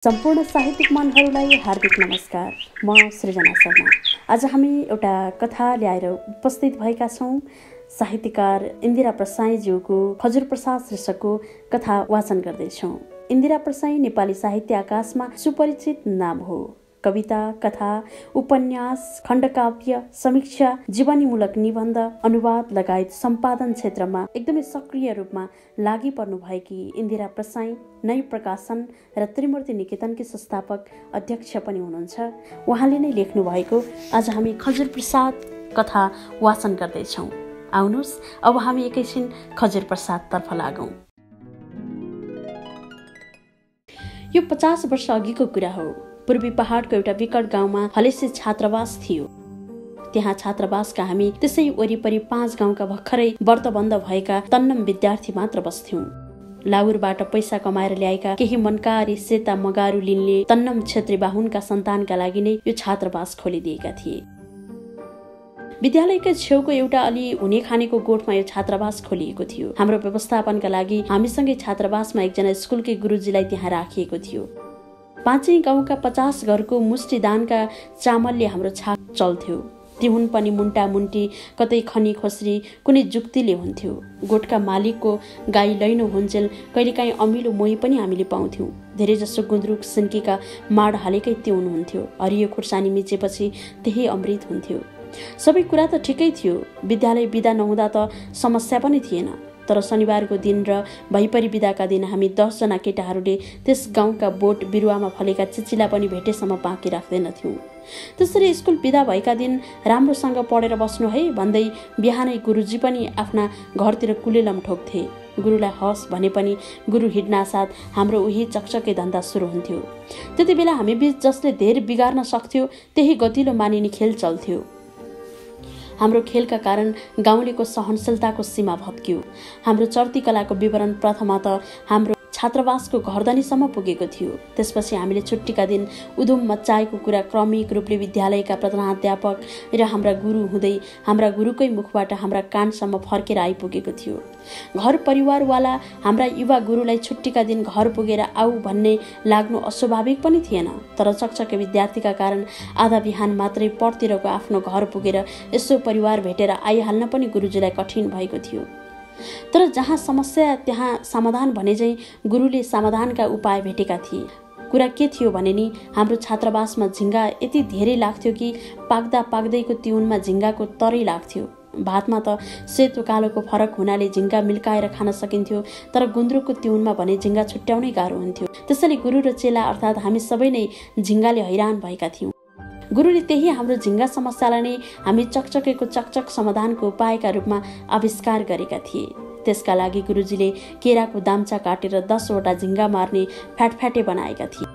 सम्पूर्ण साहित्यिक मनहरूलाई हार्दिक नमस्कार। म सृजना शर्मा। आज हामी एउटा कथा ल्याएर उपस्थित भएका छौँ। साहित्यकार इन्दिरा प्रसाईज्यूको खजुर प्रसाद शीर्षकको कथा वाचन गर्दैछौँ। इन्दिरा प्रसाई नेपाली साहित्य आकाशमा सुपरिचित नाम हो। कविता, कथा, उपन्यास, खण्डकाव्य, समीक्षा, जीवनीमूलक निबन्ध, अनुवाद लगायत सम्पादन क्षेत्रमा एकदमै सक्रिय रूपमा लागि पर्नु भएकी इन्दिरा प्रसाई नयाँ प्रकाशन र त्रिमूर्ति निकेतनकी संस्थापक अध्यक्ष पनि हुनुहुन्छ। उहाँले नै लेख्नु भएको आज हामी खजुर प्रसाद कथा वाचन गर्दैछौँ। आउनुहोस् अब हामी एकैछिन खजुर प्रसाद तर्फ लागौं। यो 50 वर्ष अघिको कुरा हो। पूर्वी पहाडको एउटा विकट गाउँमा हलेसी छात्रावास थियो। त्यहाँ छात्रावासका हामी त्यसै वरिपरि 5 गाउँका भर्खरै व्रतबन्ध भएका तन्नम विद्यार्थी मात्र बस्थ्यौं। लाउरबाट पैसा कमाएर ल्याएका केही मनकारी सेता मगारू लिनले तन्नम क्षेत्री बाहुनका सन्तानका लागि नै यो छात्रावास खोलिदिएका थिए। विद्यालयकै छेउको एउटा अलि हुने खानेको गोठमा यो छात्रावास खोलिएको थियो। हाम्रो व्यवस्थापनका लागि हामीसँगै छात्रावासमा एकजना स्कुलकै गुरुजीलाई त्यहाँ राखिएको थियो। 5 गाउँका 50 घरको मुष्टिदानका चामलले हाम्रो छाक चल्थ्यो। तिहुन पनि मुन्टा मुन्टी कतै खनी खोस्री कुनै जुक्तिले हुन्थ्यो। गोठका मालिकको गाई लैनो हुन्जेल कहिलेकाहीँ अमिलो मोही पनि हामीले पाउँथ्यौँ। धेरैजसो गुन्द्रुक सिन्कीका माड हालेकै तिउन हुन्थ्यो। हरियो खुर्सानी मिचेपछि त्यही अमृत हुन्थ्यो। सबै कुरा त ठिकै थियो। विद्यालय बिदा नहुँदा त समस्या पनि थिएन। तर शनिबारको दिन र भैपरी बिदाका दिन हामी 10 जना केटाहरूले त्यस गाउँका बोट बिरुवामा फलेका चिचिला पनि भेटेसम्म बाँकी राख्दैनथ्यौँ। त्यसरी स्कुल बिदा भएका दिन राम्रोसँग पढेर बस्नु है भन्दै बिहानै गुरुजी पनि आफ्ना घरतिर कुलेलम ठोक्थे। गुरुलाई हस भने पनि गुरु हिड्नासाथ हाम्रो उही चकचके धन्दा सुरु हुन्थ्यो। त्यति बेला हामी बीच जसले धेर बिगार्न सक्थ्यो त्यही गतिलो मानिने खेल चल्थ्यो। हाम्रो खेलका कारण गाउँलेको सहनशीलताको सीमा भत्कियो। हाम्रो चर्ती कलाको विवरण प्रथमतः हाम्रो छात्रावासको घरधनीसम्म पुगेको थियो। त्यसपछि हामीले छुट्टीका दिन उधुम मच्चाएको कुरा क्रमिक रूपले विद्यालयका प्रधानाध्यापक र हाम्रा गुरु हुँदै हाम्रा गुरुकै मुखबाट हाम्रा कानसम्म फर्केर आइपुगेको थियो। घर परिवारवाला हाम्रा युवा गुरुलाई छुट्टीका दिन घर पुगेर आऊ भन्ने लाग्नु अस्वाभाविक पनि थिएन। तर चकचके विद्यार्थीका कारण आधा बिहान मात्रै पढतिरको आफ्नो घर पुगेर यसो परिवार भेटेर आइहाल्न पनि गुरुजीलाई कठिन भएको थियो। तर जहाँ समस्या त्यहाँ समाधान भने चाहिँ गुरुले समाधानका उपाय भेटेका थिए। कुरा के थियो भने नि हाम्रो छात्रावासमा झिङ्गा यति धेरै लाग्थ्यो कि पाक्दा पाक्दैको तिउनमा झिङ्गाको तरै लाग्थ्यो। भातमा त सेतो कालोको फरक हुनाले झिङ्गा मिल्काएर खान सकिन्थ्यो, तर गुन्द्रुकको तिउनमा भने झिङ्गा छुट्याउनै गाह्रो हुन्थ्यो। त्यसैले गुरु र चेला अर्थात् हामी सबै नै झिङ्गाले हैरान भएका थियौँ। गुरुले त्यही हाम्रो झिङ्गा समस्यालाई नै हामी चकचकेको चकचक समाधानको उपायका रूपमा आविष्कार गरेका थिए। त्यसका लागि गुरुजीले केराको दाम्चा काटेर 10 वटा झिङ्गा मार्ने फ्याटफ्याटे बनाएका थिए।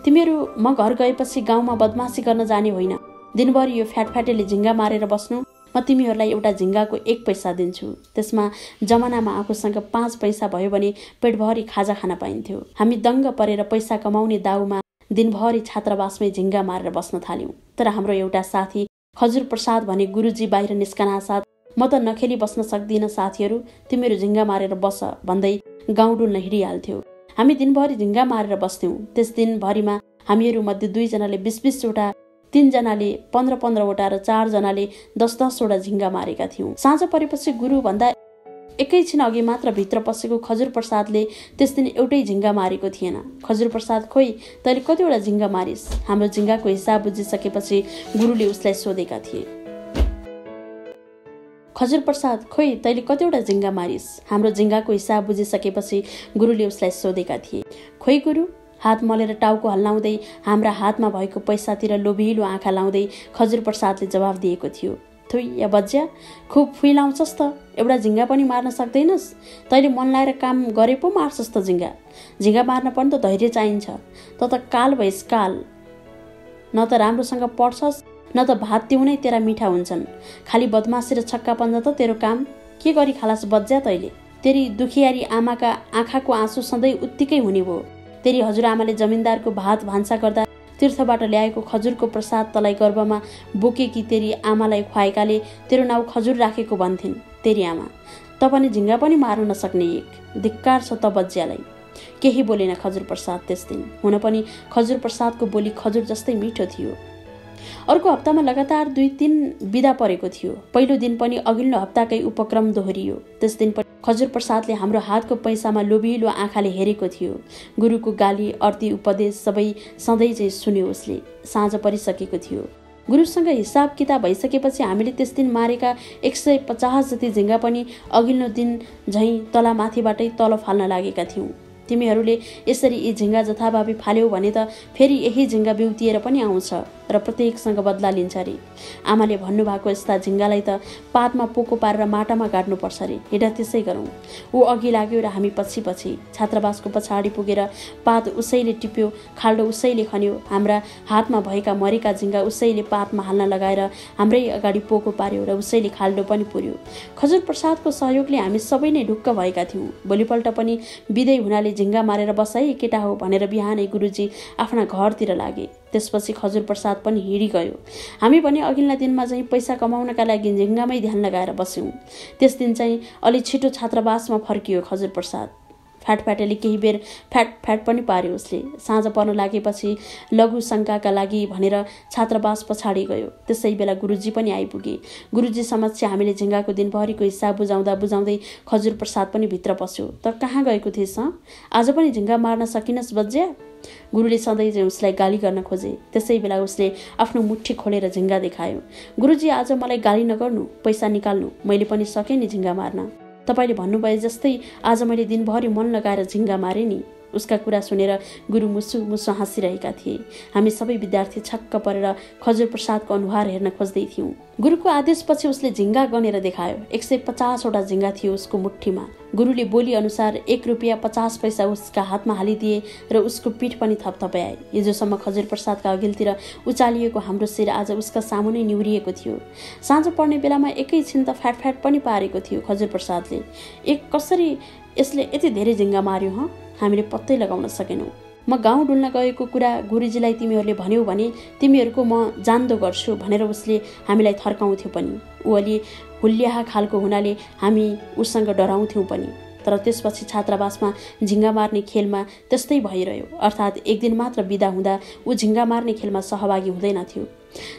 तिमीहरू म घर गएपछि गाउँमा बदमासी गर्न जाने होइन। दिनभरि यो फ्याटफ्याटेले झिङ्गा मारेर बस्नु। म तिमीहरूलाई एउटा झिङ्गाको 1 पैसा दिन्छु। त्यसमा जमानामा आफूसँग 5 पैसा भयो भने पेटभरि खाजा खान पाइन्थ्यो। हामी दङ्ग परेर पैसा कमाउने दाउमा दिनभरि छात्रावासमै झिङ्गा मारेर बस्न थाल्यौँ। तर हाम्रो एउटा साथी खजुर प्रसाद भने गुरुजी बाहिर निस्कना साथ म त नखेली बस्न सक्दिनँ साथीहरू, तिमीहरू झिङ्गा मारेर बस भन्दै गाउँ डुल्न हिँडिहाल्थ्यो। हामी दिनभरि झिङ्गा मारेर बस्थ्यौँ। त्यस दिनभरिमा हामीहरू मध्ये 2 जनाले 20-20 वटा, 3 जनाले 15-15 वटा र 4 जनाले 10-10 वटा झिङ्गा मारेका थियौँ। साँझ परेपछि गुरु भन्दा एकैछिन अघि मात्र भित्र पसेको खजुर प्रसादले त्यस दिन एउटै झिङ्गा मारेको थिएन। खजुर प्रसाद खोइ तैँले कतिवटा झिङ्गा मारिस? हाम्रो झिङ्गाको हिसाब बुझिसकेपछि गुरुले उसलाई सोधेका थिए। खजुर प्रसाद खोइ तैँले कतिवटा झिङ्गा मारिस? हाम्रो झिङ्गाको हिसाब बुझिसकेपछि गुरुले उसलाई सोधेका थिए। खोइ गुरु, हात मलेर टाउको हल्लाउँदै हाम्रा हातमा भएको पैसातिर लोभिलो आँखा लाउँदै खजुर प्रसादले जवाफ दिएको थियो। थुई या बज्या, खुब फुइलाउँछस् त, एउटा झिङ्गा पनि मार्न सक्दैनस्? तैँले मन लाएर काम गरे पो मार्छस् त झिङ्गा। झिङ्गा मार्न पनि त धैर्य चाहिन्छ। त काल भइस् काल। न त राम्रोसँग पढ्छस् न त भात तिउनै तेरा मिठा हुन्छन्। खाली बदमासी र छक्का पन्जा त तेरो काम। के गरी खालास बज्या तैँले? तेरी दुखियारी आमाका आँखाको आँसु सधैँ उत्तिकै हुने भयो। तेरी हजुरआमाले जमिनदारको भात भान्सा गर्दा तीर्थबाट ल्याएको खजुरको प्रसाद तलाई गर्भमा बोकेकी तेरी आमालाई खुवाएकाले तेरो नाउँ खजुर राखेको भन्थिन् तेरी आमा। त पनि झिङ्गा पनि मार्न नसक्ने एक। धिक्कार छ त बज्यालाई। केही बोलेन खजुर प्रसाद त्यस दिन। हुन पनि खजुर प्रसादको बोली खजुर जस्तै मिठो थियो। अर्को हप्तामा लगातार 2-3 बिदा परेको थियो। पहिलो दिन पनि अघिल्लो हप्ताकै उपक्रम दोहोरियो। त्यस दिन पनि खजुर प्रसादले हाम्रो हातको पैसामा लोभिलो आँखाले हेरेको थियो। गुरुको गाली, अर्थी, उपदेश सबै सधैँ चाहिँ सुन्यो उसले। साँझ परिसकेको थियो। गुरुसँग हिसाब किताब भइसकेपछि हामीले त्यस दिन मारेका 150 जति झिङ्गा पनि अघिल्लो दिन झैँ तलामाथिबाटै तल फाल्न लागेका थियौँ। तिमीहरूले यसरी यी झिङ्गा जथाभावी फाल्यौ भने त फेरि यही झिङ्गा बिउतिएर पनि आउँछ र प्रत्येकसँग बदला लिन्छ अरे। आमाले भन्नुभएको यस्ता झिङ्गालाई त पातमा पोको पारेर माटामा गाड्नुपर्छ अरे। हिँड त्यसै गरौँ। ऊ अघि लाग्यो र हामी पछि पछि। छात्रावासको पछाडि पुगेर पात उसैले टिप्यो, खाल्डो उसैले खन्यो। हाम्रा हातमा भएका मरेका झिङ्गा उसैले पातमा हाल्न लगाएर हाम्रै अगाडि पोको पार्यो र उसैले खाल्डो पनि पुर्यो। खजुर प्रसादको सहयोगले हामी सबै नै ढुक्क भएका थियौँ। भोलिपल्ट पनि बिदै हुनाले झिङ्गा मारेर बस है केटा हो भनेर बिहानै गुरुजी आफ्ना घरतिर लागे। त्यसपछि खजुर प्रसाद पनि हिँडिगयो। हामी भने अघिल्ला दिनमा चाहिँ पैसा कमाउनका लागि झिङ्गामै ध्यान लगाएर बस्यौँ। त्यस दिन चाहिँ अलि छिटो छात्रावासमा फर्कियो खजुर प्रसाद। फ्याटफ्याटेले केही बेर फ्याट पनि पार्यो उसले। साँझ पर्न लागेपछि लघु शङ्काका लागि भनेर छात्रावास पछाडि गयो। त्यसै बेला गुरुजी पनि आइपुगे। गुरुजी समक्ष हामीले झिङ्गाको दिनभरिको हिसाब बुझाउँदै खजुर प्रसाद पनि भित्र पस्यो। तर कहाँ गएको थिएछ? आज पनि झिङ्गा मार्न सकिनस् बज्या? गुरुले सधैँ चाहिँ उसलाई गाली गर्न खोजे। त्यसै बेला उसले आफ्नो मुट्ठी खोलेर झिङ्गा देखायो। गुरुजी, आज मलाई गाली नगर्नु, पैसा निकाल्नु, मैले पनि सकेँ नि झिङ्गा मार्न। तपाईले भन्नुभए जस्तै आज मैले दिनभरि मन लगाएर झिङ्गा मारे नि। उसका कुरा सुनेर गुरु मुसु मुसु हाँसिरहेका थिए। हामी सबै विद्यार्थी छक्क परेर खजुर प्रसादको अनुहार हेर्न खोज्दै थियौँ। गुरुको आदेशपछि उसले झिङ्गा गनेर देखायो। 150 वटा झिङ्गा थियो उसको मुट्ठीमा। गुरुले बोली अनुसार 1 रुपियाँ 50 पैसा उसका हातमा हालिदिए र उसको पीठ पनि थपथपाए। हिजोसम्म खजुर प्रसादका अघिल्तिर उचालिएको हाम्रो शिर आज उसका सामुनै निहुरिएको थियो। साँझ पर्ने बेलामा एकैछिन त फ्याट पनि पारेको थियो खजुर प्रसादले। कसरी यसले यति धेरै झिङ्गा मार्यो हँ? हामीले पत्तै लगाउन सकेनौँ। म गाउँ डुल्न गएको कुरा गुरुजीलाई तिमीहरूले भन्यौ भने तिमीहरूको म जान्दो गर्छु भनेर उसले हामीलाई थर्काउँथ्यो पनि। ऊ अलि हुल्याहा खालको हुनाले हामी उसँग डराउँथ्यौँ पनि। तर त्यसपछि छात्रावासमा झिङ्गा मार्ने खेलमा त्यस्तै भइरह्यो। अर्थात् एक दिन मात्र बिदा हुँदा ऊ झिङ्गा मार्ने खेलमा सहभागी हुँदैनथ्यो।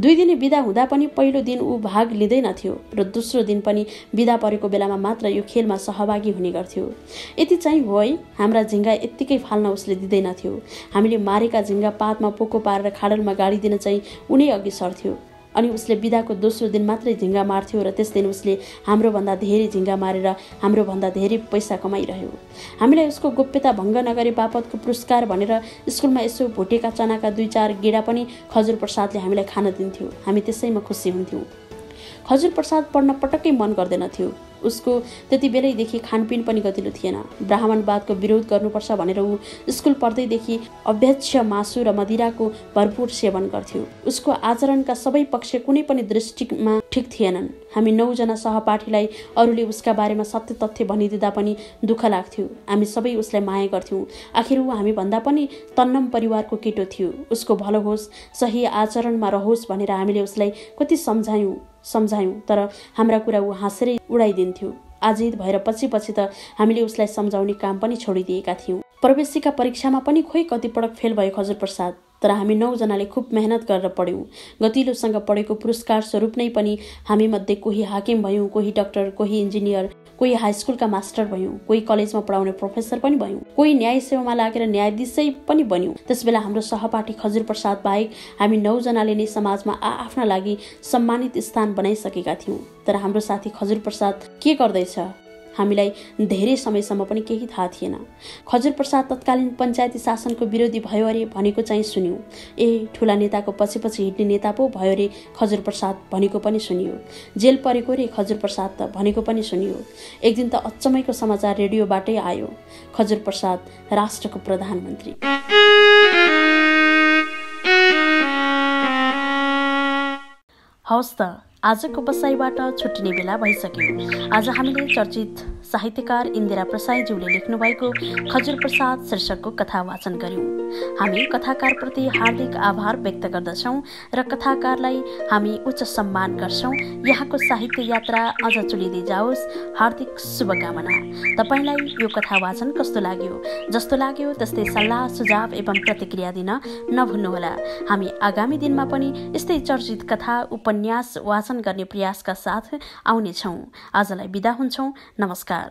2 दिने बिदा हुँदा पनि पहिलो दिन ऊ भाग लिँदैनथ्यो र दोस्रो दिन पनि बिदा परेको बेलामा मात्र यो खेलमा सहभागी हुने गर्थ्यो। यति चाहिँ हो है, हाम्रा झिङ्गा यत्तिकै फाल्न उसले दिँदैनथ्यो। हामीले मारेका झिङ्गा पातमा पोको पारेर खाडलमा गाडिदिन चाहिँ उनी अघि सर्थ्यो। अनि उसले बिदाको दोस्रो दिन मात्रै झिङ्गा मार्थ्यो र त्यस दिन उसले हाम्रोभन्दा धेरै झिङ्गा मारेर हाम्रोभन्दा धेरै पैसा कमाइरह्यो। हामीलाई उसको गोप्यता भङ्ग नगरे बापतको पुरस्कार भनेर स्कुलमा यसो भुटेका चनाका 2-4 गेडा पनि खजुर प्रसादले हामीलाई खान दिन्थ्यो। हामी त्यसैमा खुसी हुन्थ्यौँ। खजुर प्रसाद पढ्न पटक्कै मन गर्दैनथ्यो। उसको त्यति बेलैदेखि खानपिन पनि गतिलो थिएन। ब्राह्मणवादको विरोध गर्नुपर्छ भनेर ऊ स्कुल पढ्दैदेखि अभ्यक्ष मासु र मदिराको भरपूर सेवन गर्थ्यो। उसको आचरणका सबै पक्ष कुनै पनि दृष्टिमा ठिक थिएनन्। हामी 9 जना सहपाठीलाई अरूले उसका बारेमा सत्य तथ्य भनिदिँदा पनि दुःख लाग्थ्यो। हामी सबै उसलाई माया गर्थ्यौँ। आखिर ऊ हामी भन्दा पनि तन्नम परिवारको केटो थियो। उसको भलो होस्, सही आचरणमा रहोस् भनेर हामीले उसलाई कति सम्झायौँ तर हाम्रा कुरा ऊ हाँसेरै उडाइदिन्थ्यो। आजित भएर पछि त हामीले उसलाई सम्झाउने काम पनि छोडिदिएका थियौँ। प्रवेशिका परीक्षामा पनि खोइ कति पटक फेल भयो खजुर प्रसाद। तर हामी 9 जनाले खुब मेहनत गरेर पढ्यौँ। गतिलोसँग पढेको पुरस्कार स्वरूप नै पनि हामी मध्ये कोही हाकिम भयौँ, कोही डाक्टर, कोही इन्जिनियर, कोही हाई स्कुलका मास्टर भयौँ, कोही कलेजमा पढाउने प्रोफेसर पनि भयौँ, कोही न्याय सेवामा लागेर न्यायाधीशै पनि बन्यौँ। त्यसबेला हाम्रो सहपाठी खजुर प्रसाद बाहेक हामी 9 जनाले नै समाजमा आफ्ना लागि सम्मानित स्थान बनाइसकेका थियौँ। तर हाम्रो साथी खजुर प्रसाद के गर्दैछ हामीलाई धेरै समयसम्म पनि केही थाहा थिएन। खजुर प्रसाद तत्कालीन पञ्चायती शासनको विरोधी भयो अरे भनेको चाहिँ सुन्यौँ। ठुला नेताको पछि हिँड्ने नेता पो भयो अरे खजुर प्रसाद भनेको पनि सुनियो। जेल परेको रे खजुर प्रसाद त भनेको पनि सुनियो। एक दिन त अचम्मैको समाचार रेडियोबाटै आयो, खजुर प्रसाद राष्ट्रको प्रधानमन्त्री। हवस् त, आजको बसाइबाट छुट्टिने बेला भइसक्यो। आज हामीले चर्चित साहित्यकार इन्दिरा प्रसाईज्यूले लेख्नुभएको खजुर प्रसाद शीर्षकको कथा वाचन गर्यौं। हामी कथाकारप्रति हार्दिक आभार व्यक्त गर्दछौं र कथाकारलाई हामी उच्च सम्मान गर्छौं। यहाँको साहित्य यात्रा अझ चुलिँदै जाओस्, हार्दिक शुभकामना। तपाईलाई यो कथा वाचन कस्तो लाग्यो? जस्तो लाग्यो त्यस्तै सल्लाह सुझाव एवं प्रतिक्रिया दिन नभुल्नुहोला। हामी आगामी दिनमा पनि यस्तै चर्चित कथा उपन्यास वाचन गर्ने प्रयासका साथ आउनेछौं। आजलाई बिदा हुन्छौं। नमस्कार।